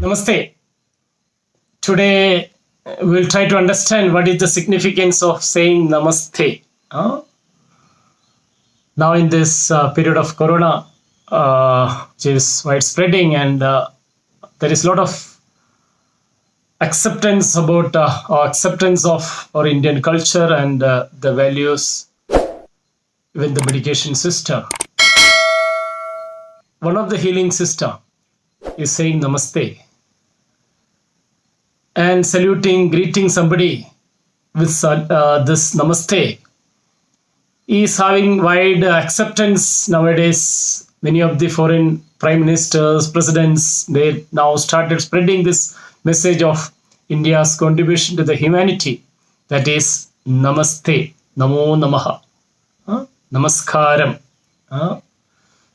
Namaste. Today we'll try to understand what is the significance of saying Namaste. Now in this period of Corona, which is widespreading, and there is a lot of acceptance about or acceptance of our Indian culture and the values with the medication system. One of the healing system is saying Namaste and saluting, greeting somebody with this Namaste is having wide acceptance nowadays. Many of the foreign prime ministers, presidents, they now started spreading this message of India's contribution to the humanity. That is Namaste, Namo Namaha, Namaskaram.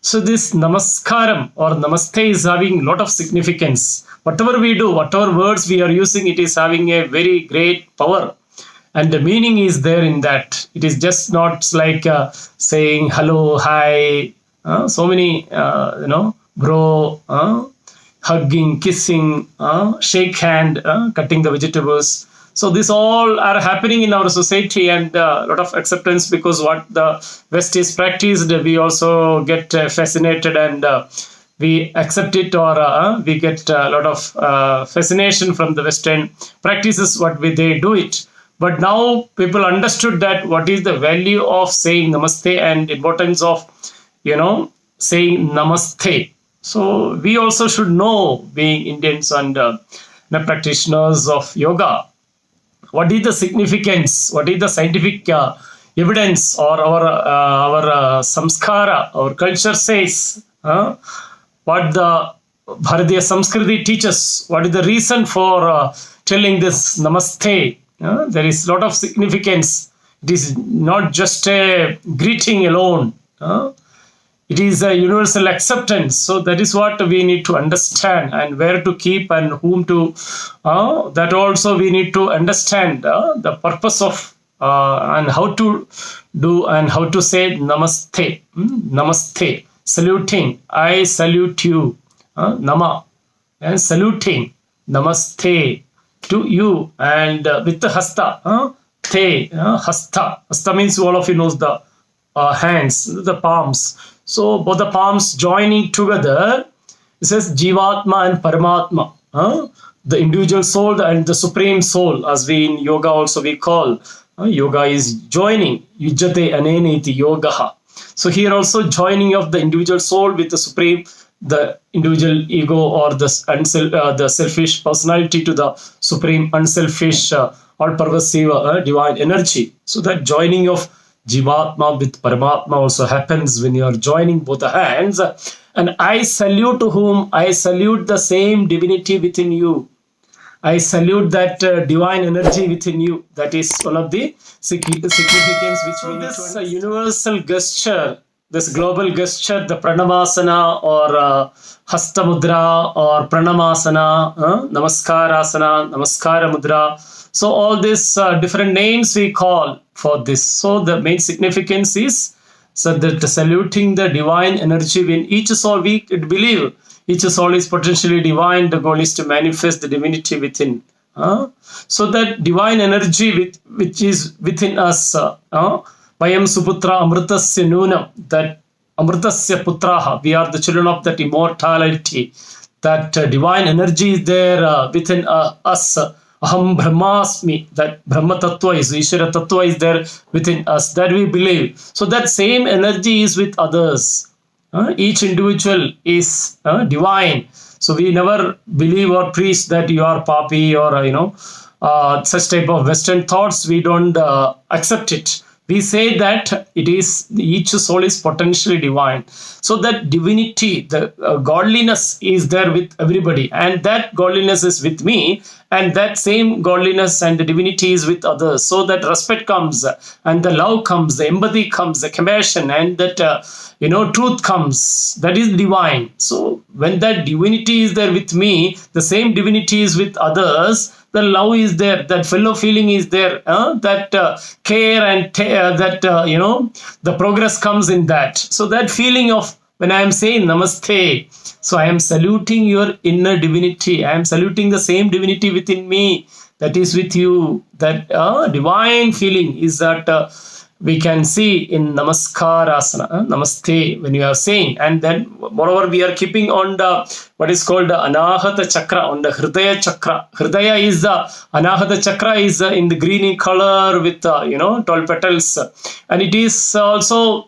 So this Namaskaram or Namaste is having a lot of significance. Whatever we do, whatever words we are using, it is having a very great power. And the meaning is there in that. It is just not like saying hello, hi, so many, bro, hugging, kissing, shake hand, cutting the vegetables. So this all are happening in our society, and a lot of acceptance, because what the West is practiced, we also get fascinated and we accept it, or we get a lot of fascination from the Western practices, they do it. But now people understood that what is the value of saying Namaste and importance of, saying Namaste. So we also should know, being Indians and practitioners of yoga, what is the significance, what is the scientific evidence, or our samskara, our culture says, what the Bharatiya Samskriti teaches, what is the reason for telling this Namaste. There is a lot of significance. It is not just a greeting alone. It is a universal acceptance. So that is what we need to understand, and where to keep and whom to. That also we need to understand the purpose of and how to do and how to say Namaste. Namaste. Saluting. I salute you. Nama. And saluting. Namaste. To you, and with the hasta, te, hasta. Hasta means all of you knows the hands, the palms. So both the palms joining together, it says Jivatma and Paramatma, the individual soul and the supreme soul, as we in yoga also we call. Yoga is joining, yujjate aneneti yogaha. So here also joining of the individual soul with the supreme, the individual ego, or the selfish personality to the supreme unselfish all-pervasive divine energy. So that joining of Jivatma with Paramatma also happens when you are joining both the hands. And I salute to whom? I salute the same divinity within you. I salute that divine energy within you. That is one of the significance which we need to understand. This universal gesture, this global gesture, the Pranamasana or Hasta Mudra or Pranamasana, Namaskarasana, Namaskara Mudra. So all these different names we call for this. So the main significance is that saluting the divine energy in each soul. We believe each soul is potentially divine. The goal is to manifest the divinity within. So that divine energy which is within us. Vayam Suputra Amritasya Nunam, that Amritasya Putraha, we are the children of that immortality. That divine energy is there within us. Aham Brahmasmi, that Brahma Tattva is, Ishvara Tattva is there within us, that we believe. So that same energy is with others. Each individual is divine. So we never believe or preach that you are papi or, such type of Western thoughts. We don't accept it. We say that it is, each soul is potentially divine. So that divinity, the godliness is there with everybody, and that godliness is with me, and that same godliness and the divinity is with others. So that respect comes, and the love comes, the empathy comes, the compassion, and that truth comes. That is divine. So when that divinity is there with me, the same divinity is with others. The love is there, that fellow feeling is there, that care and the progress comes in that. So that feeling of When I am saying Namaste, so I am saluting your inner divinity. I am saluting the same divinity within me that is with you. That divine feeling is that we can see in Namaskarasana, Namaste, when you are saying. And then, moreover, we are keeping on the what is called the Anahata Chakra, on the Hridaya Chakra. Hridaya is the Anahata Chakra is in the green in color with 12 petals, and it is also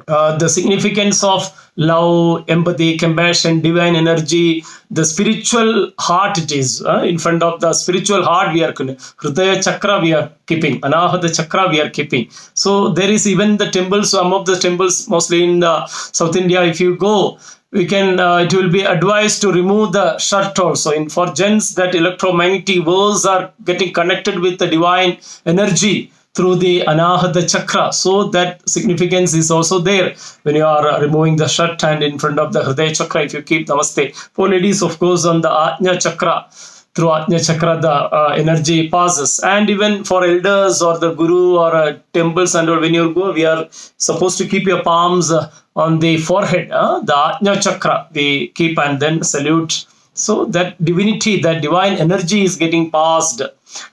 the significance of love, empathy, compassion, divine energy, the spiritual heart. It is in front of the spiritual heart we are Hridaya Chakra we are keeping, Anahata Chakra we are keeping. So there is even the temples, some of the temples mostly in the South India, if you go, we can it will be advised to remove the shirt also. In for gents, that electromagnetic waves are getting connected with the divine energy through the Anahata Chakra. So that significance is also there when you are removing the shirt and in front of the Hridaya Chakra, if you keep Namaste. For ladies, of course, on the Ajna Chakra, through Ajna Chakra, the energy passes. And even for elders or the Guru or temples and all, when you go, we are supposed to keep your palms on the forehead, the Ajna Chakra, we keep and then salute. So that divinity, that divine energy is getting passed.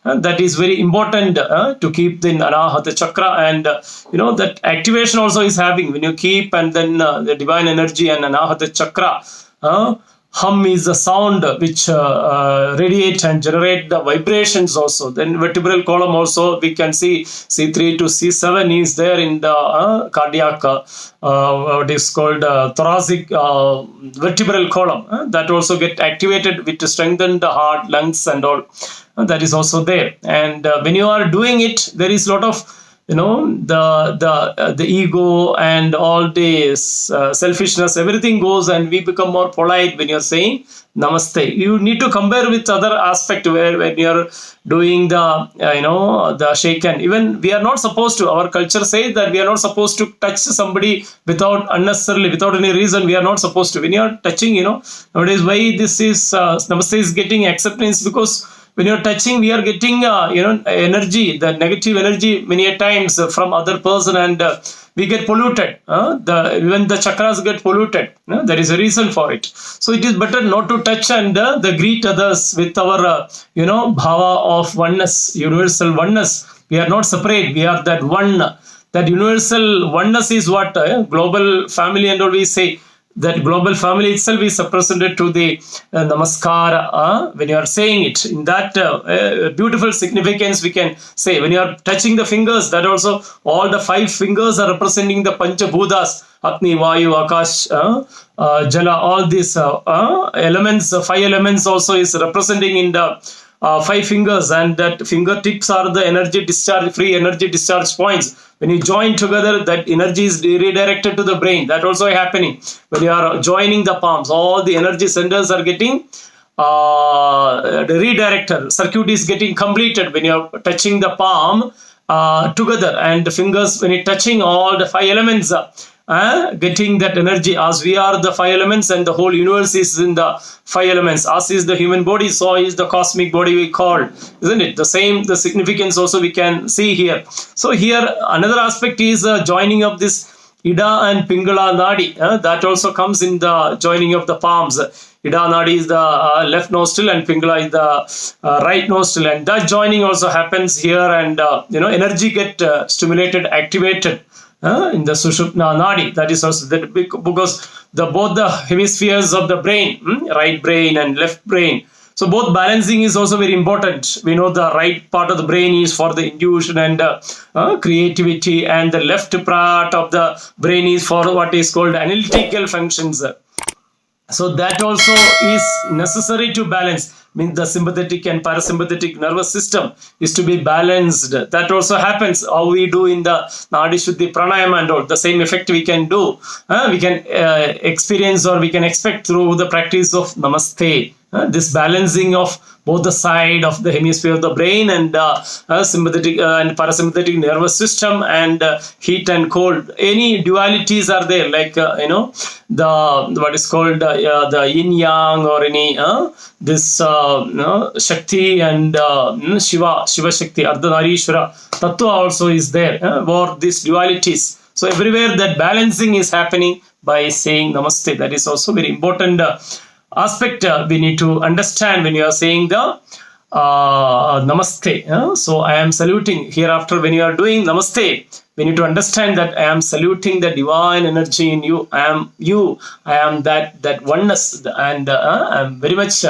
That is very important to keep the Anahata Chakra, and that activation also is having when you keep, and then the divine energy and Anahata Chakra. Hum is the sound which radiate and generate the vibrations also. Then vertebral column also we can see C3 to C7 is there in the cardiac, what is called thoracic vertebral column. That also get activated with to strengthen the heart, lungs and all. That is also there. And when you are doing it, there is a lot of the ego and all this selfishness, everything goes, and we become more polite when you're saying Namaste. You need to compare with other aspect where when you're doing the the shaken. Even we are not supposed to, our culture says that we are not supposed to touch somebody without unnecessarily, without any reason. We are not supposed to. When you are touching, nowadays why this is Namaste is getting acceptance, because when you're touching, we are getting energy, the negative energy many a times from other person, and we get polluted. Even the chakras get polluted. There is a reason for it. So it is better not to touch and the greet others with our bhava of oneness, universal oneness. We are not separate. We are that one. That universal oneness is what global family and all we say. That global family itself is represented to the Namaskara. When you are saying it in that beautiful significance, we can say when you are touching the fingers, that also all the 5 fingers are representing the Panchabhutas, Agni, Vayu, Akash, Jala, all these elements, 5 elements also is representing in the 5 fingers, and that fingertips are the energy discharge, free energy discharge points. When you join together, that energy is redirected to the brain. That also happening when you are joining the palms. All the energy centers are getting redirected. Circuit is getting completed when you are touching the palm together, and the fingers when you're touching all the 5 elements. Getting that energy, as we are the 5 elements and the whole universe is in the 5 elements. As is the human body, so is the cosmic body we call, isn't it? The same, the significance also we can see here. So here another aspect is joining of this Ida and Pingala Nadi. That also comes in the joining of the palms. Ida Nadi is the left nostril and Pingala is the right nostril, and that joining also happens here, and energy get stimulated, activated in the Sushupna Nadi. That is also that because both the hemispheres of the brain, right brain and left brain, so both balancing is also very important. We know the right part of the brain is for the intuition and creativity, and the left part of the brain is for what is called analytical functions. So that also is necessary to balance. Means the sympathetic and parasympathetic nervous system is to be balanced. That also happens how we do in the Nadi Shuddhi Pranayama and all. The same effect we can do. We can experience or we can expect through the practice of Namaste. This balancing of both the side of the hemisphere of the brain and sympathetic and parasympathetic nervous system, and heat and cold. Any dualities are there, like the what is called the yin yang, or any this Shakti and Shiva Shakti, Ardhanarishwara Tattva also is there for these dualities. So everywhere that balancing is happening by saying namaste. That is also very important aspect we need to understand when you are saying the namaste. So I am saluting hereafter when you are doing namaste. We need to understand that I am saluting the divine energy in you. I am you. I am that oneness, and I am very much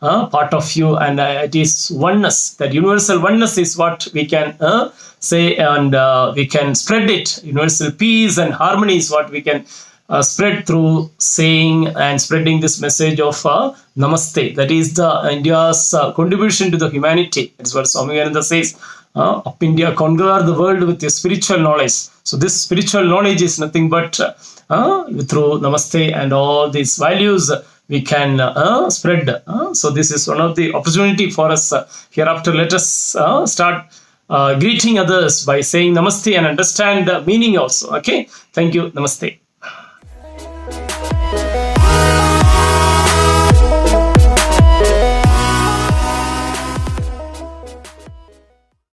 part of you, and it is oneness. That universal oneness is what we can say, and we can spread it. Universal peace and harmony is what we can spread through saying and spreading this message of namaste. That is the India's contribution to the humanity. That is what Swami Vivekananda says. Up India, conquer the world with your spiritual knowledge. So this spiritual knowledge is nothing but through namaste and all these values we can spread. So this is one of the opportunity for us. Hereafter, let us start greeting others by saying namaste and understand the meaning also. Okay. Thank you. Namaste.